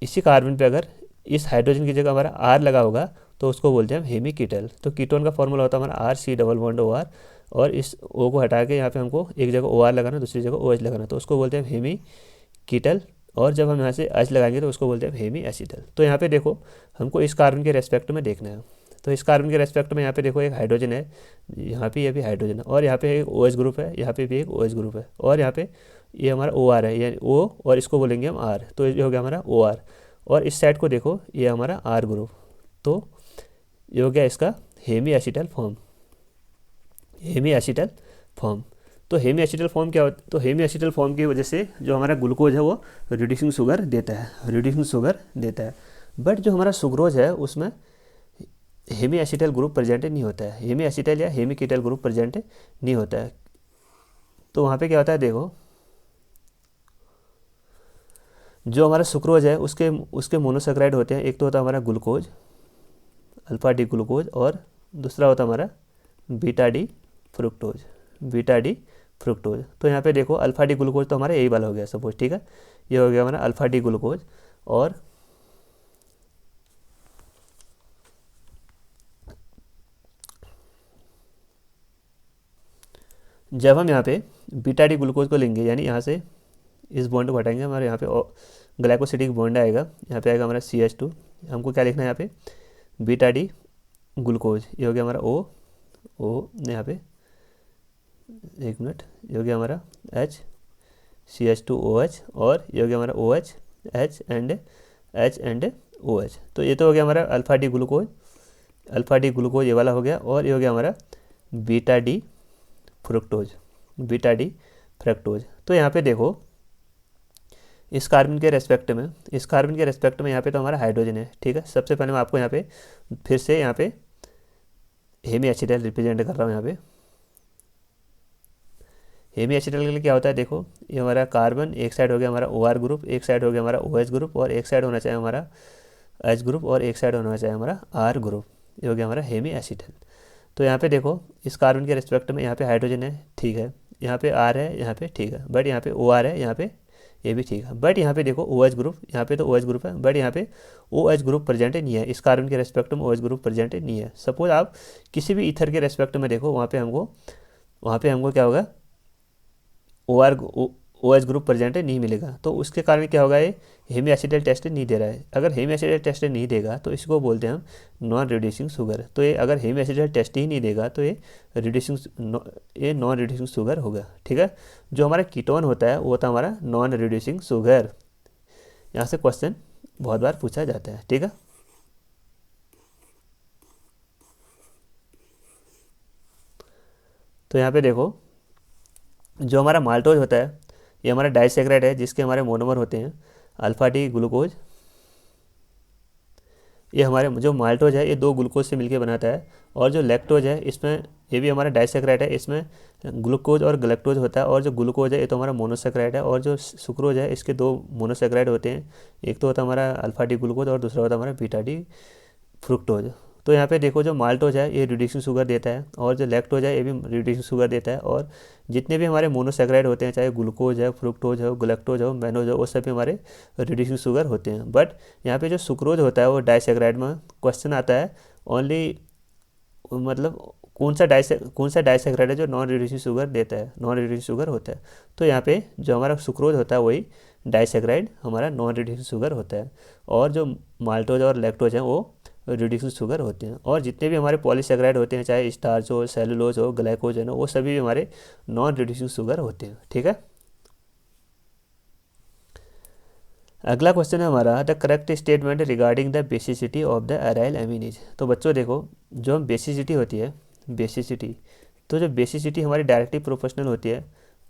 इसी कार्बन पे अगर इस हाइड्रोजन की जगह हमारा R लगा होगा तो उसको बोलते हैं हम हेमी कीटल। तो कीटोन का फॉर्मूला होता है हमारा RC⋯OR और इस O को हटा के यहाँ पे हमको एक जगह OR लगाना, दूसरी जगह OH लगाना, तो उसको बोलते हैं हेमी कीटल। और जब हम यहाँ से H लगाएंगे तो उसको बोलते हैं हेमी एसिटल। तो यहाँ पे देखो हमको इस कार्बन के रेस्पेक्ट में देखना है, तो इस कार्बन के रेस्पेक्ट में यहाँ पे देखो एक हाइड्रोजन है, यहाँ पे ये भी हाइड्रोजन है, और यहाँ पे एक OH ग्रुप है, यहाँ पे भी एक OH ग्रुप है, और यहाँ पे ये हमारा OR है, यानी O, और इसको बोलेंगे हम R, तो ये हो गया हमारा OR। और इस साइड को देखो ये हमारा R ग्रुप, तो ये हो गया इसका hemiacetal form, hemiacetal form. तो हेमी एसिटल फॉर्म क्या होता है, तो हेमी एसिटल फॉर्म की वजह से जो हमारा ग्लूकोज है वो रिड्यूसिंग शुगर देता है, रिड्यूसिंग शुगर देता है। बट जो हमारा सुक्रोज है उसमें हेमी एसिटल ग्रुप प्रेजेंट नहीं होता है, हेमी एसिटल या हेमी कीटल ग्रुप प्रेजेंट नहीं होता है। तो वहाँ पे क्या होता है, देखो जो हमारा सुक्रोज है उसके उसके मोनोसेक्राइड होते हैं, एक तो होता है हमारा ग्लूकोज, अल्फा डी ग्लूकोज, और दूसरा होता है हमारा beta D fructose, beta D fructose. तो यहाँ पे देखो अल्फा डी ग्लूकोज तो हमारा यही वाला हो गया सपोज, ठीक है, ये हो गया हमारा अल्फा डी ग्लूकोज। और जब हम यहाँ पे बीटा डी ग्लूकोज को लेंगे, यानी यहाँ से इस बॉन्ड को हटाएंगे, हमारे यहाँ पे ग्लाइकोसिडिक बॉन्ड आएगा, यहाँ पे आएगा हमारा CH2, हमको क्या लिखना है यहाँ पे बीटा डी ग्लूकोज, ये हो गया हमारा O यहाँ पे, एक मिनट, ये हो गया हमारा CH2OH, और ये हो गया हमारा OH H एंड OH। तो ये तो हो गया हमारा alpha D glucose, alpha D glucose ये वाला हो गया, और ये हो गया हमारा beta D fructose, beta D fructose. तो यहाँ पे देखो इस कार्बन के रेस्पेक्ट में, इस कार्बन के रेस्पेक्ट में यहाँ पे तो हमारा हाइड्रोजन है, ठीक है। सबसे पहले मैं आपको यहाँ पे फिर से यहाँ पे हेमी एसिटल रिप्रेजेंट कर रहा हूँ। यहाँ पे हेमी एसिटल के लिए क्या होता है, देखो ये हमारा कार्बन एक साइड हो गया हमारा OR ग्रुप, एक साइड हो गया हमारा OH ग्रुप, और एक साइड होना चाहिए हमारा H ग्रुप, और एक साइड होना चाहिए हमारा R ग्रुप, ये हो गया हमारा हेमी एसिटल। तो यहाँ पे देखो इस कार्बन के रेस्पेक्ट में यहाँ पे हाइड्रोजन है, ठीक है, यहाँ पे R है, यहाँ पे ठीक है, बट यहाँ पे OR है, यहाँ पे ये भी ठीक है, बट यहाँ पे देखो OH ग्रुप, यहाँ पे तो OH ग्रुप है, बट यहाँ पे OH ग्रुप प्रेजेंट नहीं है, इस कार्बन के रेस्पेक्ट में OH ग्रुप प्रेजेंट नहीं है। सपोज आप किसी भी ईथर के रेस्पेक्ट में देखो, वहाँ पे हमको क्या होगा, OH ग्रुप प्रेजेंट नहीं मिलेगा, तो उसके कारण क्या होगा, ये हेमी एसिटल टेस्ट नहीं दे रहा है। अगर हेमी एसिटल टेस्ट नहीं देगा तो इसको बोलते हैं हम नॉन रिड्यूसिंग शुगर। तो ये अगर हेमी एसिटल टेस्ट ही नहीं देगा तो ये नॉन रिड्यूसिंग शुगर होगा, ठीक है। जो हमारा कीटोन होता है वो होता है हमारा नॉन रिड्यूसिंग शुगर। यहाँ से क्वेश्चन बहुत बार पूछा जाता है, ठीक है। तो यहाँ पे देखो जो हमारा माल्टोज होता है ये हमारा डाइसेक्राइड है, जिसके हमारे मोनोमर होते हैं अल्फा डी ग्लूकोज। ये हमारे जो माल्टोज है ये 2 ग्लूकोज से मिलकर बनाता है, और जो लैक्टोज है इसमें ये भी हमारा डाइसेक्राइड है, इसमें ग्लूकोज और गलेक्टोज होता है। और जो ग्लूकोज है ये तो हमारा मोनोसेक्राइड है, और जो सुक्रोज है इसके 2 मोनोसेक्राइड होते हैं, एक तो होता है हमारा अल्फा डी ग्लूकोज और दूसरा होता है हमारा बीटा डी फ्रुक्टोज। तो यहाँ पे देखो जो माल्टोज है ये रिड्यूसिंग शुगर देता है, और जो लैक्टोज है ये भी रिड्यूसिंग शुगर देता है, और जितने भी हमारे मोनोसेक्राइड होते हैं, चाहे ग्लूकोज है, फ्रुक्टोज हो, गलेक्टोज हो, मैनोज हो, वो सभी हमारे रिड्यूसिंग शुगर होते हैं। बट यहाँ पे जो सुक्रोज होता है वो डाइसेक्राइड में क्वेश्चन आता है ओनली, मतलब कौन सा डाइसेक्राइड है जो नॉन रिड्यूसिंग शुगर देता है, नॉन रिड्यूसिंग शुगर होता है। तो यहाँ पे जो हमारा सुक्रोज होता है वही डाइसेक्राइड हमारा नॉन रिड्यूसिंग शुगर होता है, और जो माल्टोज और लैक्टोज हैं वो रिड्यूसिंग शुगर होते हैं। और जितने भी हमारे पॉलीसेक्राइड होते हैं, चाहे स्टार्च हो, सेलुलोज हो, ग्लाइकोजन हो, वो सभी भी हमारे नॉन रिड्यूसिंग शुगर होते हैं, ठीक है। अगला क्वेश्चन है हमारा the correct statement regarding the basicity of the aryl amines. तो बच्चों देखो जो हम बेसिसिटी होती है, बेसिसिटी, तो जो बेसिसिटी हमारी डायरेक्टली प्रोपोर्शनल होती है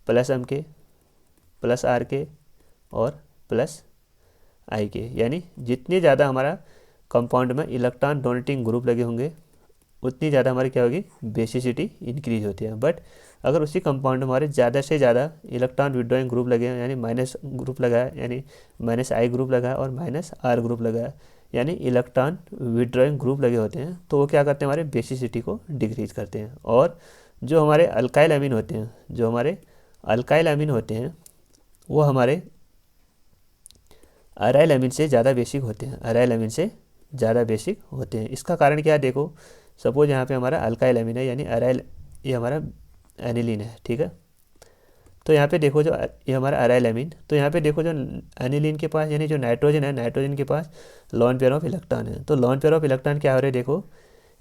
+m के +r के और +i के, यानी जितनी ज़्यादा हमारा कंपाउंड में इलेक्ट्रॉन डोनेटिंग ग्रुप लगे होंगे उतनी ज़्यादा हमारी क्या होगी, बेसिसिटी इंक्रीज होती है। बट अगर उसी कंपाउंड में हमारे ज़्यादा से ज़्यादा इलेक्ट्रॉन विड्रॉइंग ग्रुप लगे हैं, यानी माइनस ग्रुप लगा है, यानी -i ग्रुप लगा है और -r ग्रुप लगा है, यानी इलेक्ट्रॉन विड्रॉइंग ग्रुप लगे होते हैं, तो वो क्या करते हैं, हमारे बेसिसिटी को डिक्रीज करते हैं। और जो हमारे अल्काइल अमीन होते हैं, जो हमारे अल्काइल अमीन होते हैं वो हमारे अराइल अमीन से ज़्यादा बेसिक होते हैं, अराइल अमीन से ज़्यादा बेसिक होते हैं। इसका कारण क्या है, देखो सपोज यहाँ पे हमारा अल्काइल अमीन है, यानी अराइल, ये हमारा एनिलीन है, ठीक है। तो यहाँ पे देखो जो ये हमारा अराइल अमीन, तो यहाँ पे देखो जो एनिलीन के पास यानी जो नाइट्रोजन है, नाइट्रोजन के पास लॉन पेयर ऑफ इलेक्ट्रॉन है। तो लॉन पेयर ऑफ इलेक्ट्रॉन क्या हो रहे हैं, देखो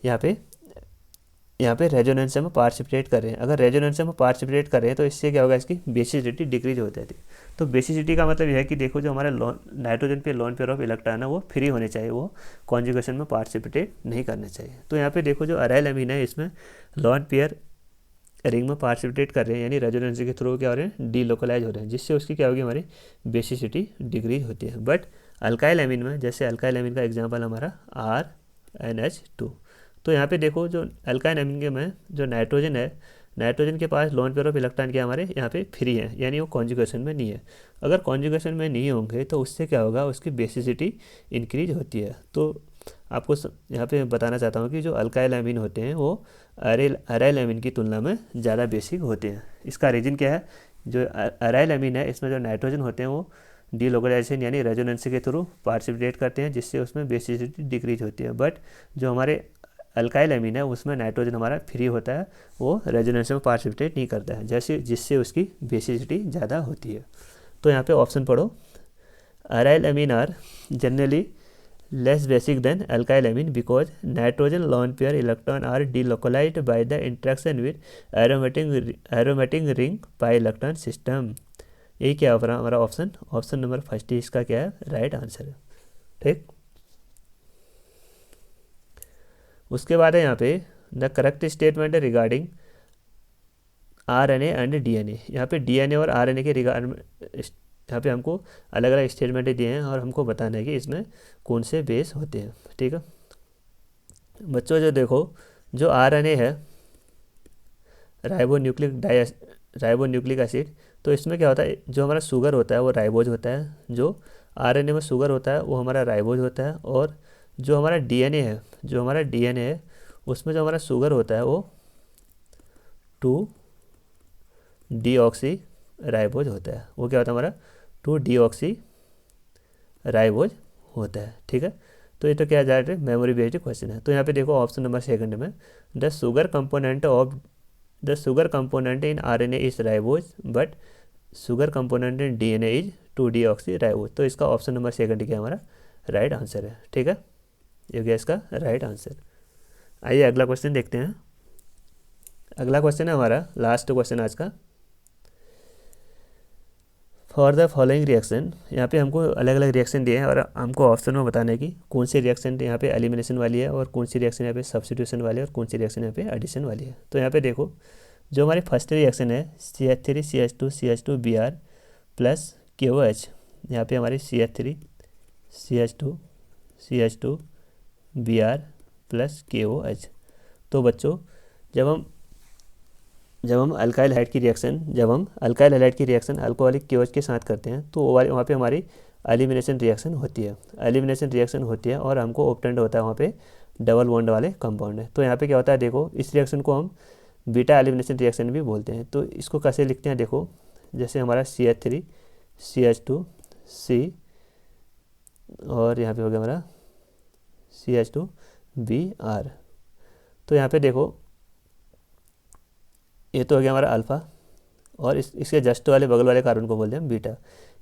यहाँ पे रेजोनेंस में पार्टिसिपेट कर रहे हैं। अगर रेजोनेंस में पार्टिसिपेट कर रहे हैं तो इससे क्या होगा, इसकी बेसिसिटी डिक्रीज हो जाती है। तो बेसिसिटी का मतलब यह है कि देखो जो हमारा नाइट्रोजन पे लोन पेयर ऑफ इलेक्ट्रॉन है वो फ्री होने चाहिए, वो कॉन्जुगेशन में पार्टिसिपेट नहीं करने चाहिए। तो यहाँ पे देखो जो अराइल अमीन है इसमें लोन पेयर रिंग में पार्टिसिपेट कर रहे हैं, यानी रेजोनेंस के थ्रू क्या हो रहे हैं, डीलोकलाइज हो रहे हैं, जिससे उसकी क्या होगी, हमारी बेसिसिटी डिक्रीज होती है। बट अल्काइल अमीन में, जैसे अल्काइल अमीन का एग्जांपल हमारा RNH2, तो यहाँ पे देखो जो अल्काइल अमीन के में जो नाइट्रोजन है, नाइट्रोजन के पास लोन पेयर ऑफ इलेक्ट्रॉन क्या हमारे यहाँ पे फ्री है, यानी वो कॉन्जुगेशन में नहीं है। अगर कॉन्जुगेशन में नहीं होंगे तो उससे क्या होगा, उसकी बेसिसिटी इंक्रीज होती है। तो आपको यहाँ पे बताना चाहता हूँ कि जो अल्काइल अमीन होते हैं वो अराइल अमीन की तुलना में ज़्यादा बेसिक होते हैं। इसका रीज़न क्या है, जो अराइल अमीन है इसमें जो नाइट्रोजन होते हैं वो डीलोकलाइजेशन यानी रेजोनेंस के थ्रू पार्टिसिपेट करते हैं, जिससे उसमें बेसिसिटी डिक्रीज होती है। बट जो हमारे अल्काइल अमीन है उसमें नाइट्रोजन हमारा फ्री होता है, वो रेजोनेंस में पार्टिसिपेट नहीं करता है, जिससे उसकी बेसिसिटी ज़्यादा होती है। तो यहाँ पे ऑप्शन पढ़ो, aryl amine are generally less basic than alkyl amine because nitrogen lone pair electron are delocalized by the interaction with aromatic ring pi electron system। यही क्या होगा हमारा ऑप्शन नंबर फर्स्ट ही इसका क्या है, राइट आंसर है। ठीक, उसके बाद है यहाँ पे the correct statement regarding RNA and DNA। यहाँ पे DNA और RNA के रिगार्ड यहाँ पे हमको अलग अलग स्टेटमेंट दिए हैं और हमको बताना है कि इसमें कौन से बेस होते हैं। ठीक है बच्चों, जो देखो जो RNA है राइबोन्यूक्लिक एसिड, तो इसमें क्या होता है, जो हमारा शुगर होता है वो राइबोज होता है, जो RNA में शुगर होता है वो हमारा राइबोज होता है, और जो हमारा DNA है उसमें जो हमारा शुगर होता है वो 2-डीऑक्सी राइबोज होता है, वो क्या होता है हमारा 2-डीऑक्सी राइबोज होता है। ठीक है, तो ये तो क्या जा रहा है, मेमोरी बेस्ड क्वेश्चन है। तो यहाँ पे देखो ऑप्शन नंबर सेकंड में the sugar component in RNA is ribose but sugar component in DNA is two deoxy ribose. तो इसका ऑप्शन नंबर सेकंड क्या हमारा राइट आंसर है। ठीक है, ये गया इसका राइट आंसर। आइए अगला क्वेश्चन देखते हैं। अगला क्वेश्चन है हमारा लास्ट क्वेश्चन आज का। फॉर द फॉलोइंग रिएक्शन, यहाँ पे हमको अलग अलग रिएक्शन दिए हैं और हमको ऑप्शन में बताना है कि कौन सी रिएक्शन यहाँ पे एलिमिनेशन वाली है और कौन सी रिएक्शन यहाँ पे सब्स्टिट्यूशन वाली है और कौन सी रिएक्शन यहाँ पे एडिशन वाली है। तो यहाँ पे देखो जो हमारी फर्स्ट रिएक्शन है CH3CH2CH2Br प्लस KOH, यहाँ पे हमारी CH3CH2CH2Br प्लस KOH। तो बच्चों जब हम अल्काइल हाइड की रिएक्शन अल्कोहलिक KOH के साथ करते हैं तो वहाँ पे हमारी एलिमिनेशन रिएक्शन होती है और हमको ऑब्टेंड होता है वहाँ पे डबल बॉन्ड वाले कंपाउंड है। तो यहाँ पे क्या होता है, देखो इस रिएक्शन को हम बीटा एलिमिनेशन रिएक्शन भी बोलते हैं। तो इसको कैसे लिखते हैं, देखो जैसे हमारा CH3CH2C और यहाँ पे हो गया हमारा CH2Br। तो यहाँ पे देखो ये तो हो गया हमारा अल्फ़ा और इसके जस्ट वाले बगल वाले कार्बन को बोलते हैं बीटा,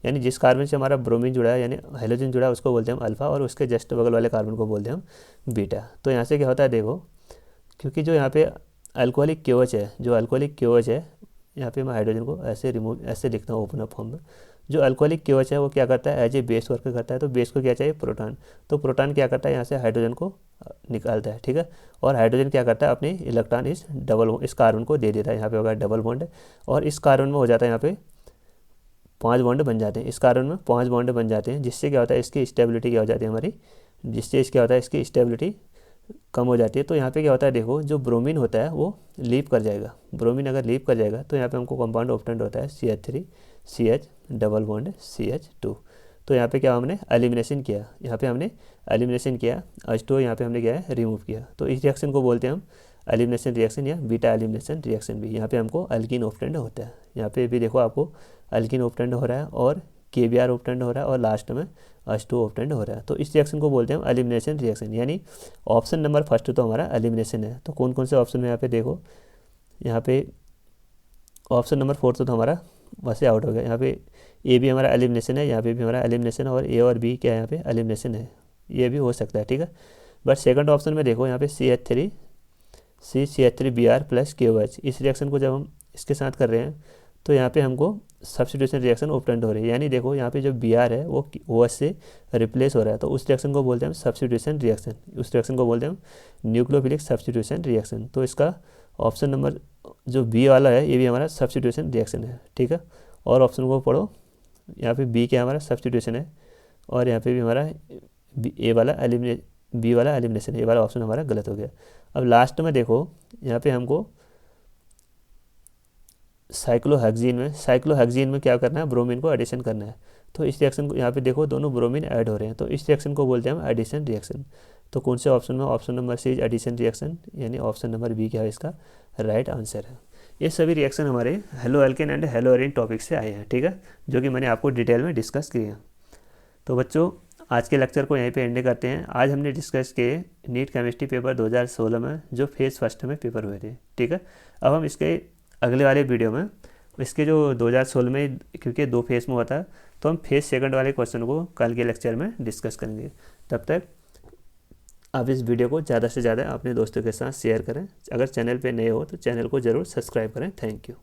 यानी जिस कार्बन से हमारा ब्रोमीन जुड़ा है यानी हाइड्रोजन जुड़ा है उसको बोलते हैं हम अल्फ़ा और उसके जस्ट बगल वाले कार्बन को बोलते हैं हम बीटा। तो यहाँ से क्या होता है, देखो क्योंकि जो यहाँ पे अल्कोहलिक KOH है, यहाँ पे मैं हाइड्रोजन को ऐसे लिखता हूँ ओपन अप फॉर्म में। जो अल्कोहलिक KOH है वो क्या करता है, एज ए बेस वर्क करता है। तो बेस को क्या चाहिए, प्रोटॉन। तो प्रोटॉन क्या करता है, यहाँ से हाइड्रोजन को निकालता है। ठीक है, और हाइड्रोजन क्या करता है, अपनी इलेक्ट्रॉन इस कार्बन को दे देता है। यहाँ पे होगा डबल बॉन्ड और इस कार्बन में हो जाता है यहाँ पे 5 बॉन्ड बन जाते हैं। इस कार्बन में 5 बॉन्ड बन जाते हैं, जिससे क्या होता है, इसकी स्टेबिलिटी क्या हो जाती है हमारी, इसकी स्टेबिलिटी कम हो जाती है। तो यहाँ पे क्या होता है, देखो जो ब्रोमीन होता है वो लीप कर जाएगा। ब्रोमीन अगर लीप कर जाएगा तो यहाँ पे हमको कंपाउंड ऑब्टेंड होता है CH3CH डबल बॉन्ड CH2। तो यहाँ पे क्या हमने एलिमिनेशन किया, H2 यहाँ पे हमने क्या है रिमूव किया। तो इस रिएक्शन को बोलते हैं हम एलिमिनेशन रिएक्शन या बीटा एलिमिनेशन रिएक्शन भी। यहाँ पे हमको अल्कीन ऑब्टेंड होता है। यहाँ पे भी देखो आपको अल्कीन ऑब्टेंड हो रहा है और KBr ऑब्टेंड हो रहा है और लास्ट में H2 ऑब्टेंड हो रहा है। तो इस रिएक्शन को बोलते हैं हम एलिमिनेशन रिएक्शन, यानी ऑप्शन नंबर फर्स्ट तो हमारा एलिमिनेशन है। तो कौन कौन से ऑप्शन में यहाँ पे देखो, यहाँ पे ऑप्शन नंबर 4 तो हमारा वैसे आउट हो गया। यहाँ पे ए भी हमारा एलिमिनेशन है, यहाँ पे भी हमारा एलिमिनेशन और A और B क्या है यहाँ पे एलिमिनेशन है, ये भी हो सकता है। ठीक है, बट सेकंड ऑप्शन में देखो यहाँ पे CH3Br प्लस KOH, इस रिएक्शन को जब हम इसके साथ कर रहे हैं तो यहाँ पे हमको सब्स्टिट्यूशन रिएक्शन ओपटेंड हो रही है, यानी देखो यहाँ पे जो Br है वो OH से रिप्लेस हो रहा है, तो उस रिएक्शन को बोलते हैं हम सब्स्टिट्यूशन रिएक्शन, उस रिएक्शन को बोलते हैं हम न्यूक्लियोफिलिक सब्स्टिट्यूशन रिएक्शन। तो इसका ऑप्शन नंबर जो बी वाला है ये भी हमारा सब्स्टिट्यूशन रिएक्शन है, ठीक है। और ऑप्शन को पढ़ो, यहाँ पे बी क्या हमारा सब्स्टिट्यूशन है, और यहाँ पे भी हमारा बी वाला एलिमिनेशन है, ये वाला ऑप्शन हमारा गलत हो गया। अब लास्ट में देखो यहाँ पे हमको साइक्लोहेक्सीन में क्या करना है, ब्रोमीन को एडिशन करना है। तो इस रिएक्शन को यहाँ पे देखो दोनों ब्रोमीन ऐड हो रहे हैं, तो इस रिएक्शन को बोलते हैं हम एडिशन रिएक्शन। तो कौन से ऑप्शन में, option number C is addition reaction, यानी ऑप्शन नंबर बी क्या है इसका राइट आंसर है। ये सभी रिएक्शन हमारे halo alkane and hello arene topic से आए हैं, ठीक है, जो कि मैंने आपको डिटेल में डिस्कस किए हैं। तो बच्चों आज के लेक्चर को यहीं पे एंड करते हैं। आज हमने डिस्कस किए नीट केमिस्ट्री पेपर 2016 में जो फेज़ फर्स्ट में पेपर हुए थे, ठीक है। अब हम इसके अगले वाले वीडियो में इसके जो 2016 में, क्योंकि 2 फेज़ में हुआ था, तो हम फेज़ सेकंड वाले क्वेश्चन को कल के लेक्चर में डिस्कस करेंगे। तब तक आप इस वीडियो को ज़्यादा से ज़्यादा अपने दोस्तों के साथ शेयर करें। अगर चैनल पे नए हो तो चैनल को ज़रूर सब्सक्राइब करें। Thank you.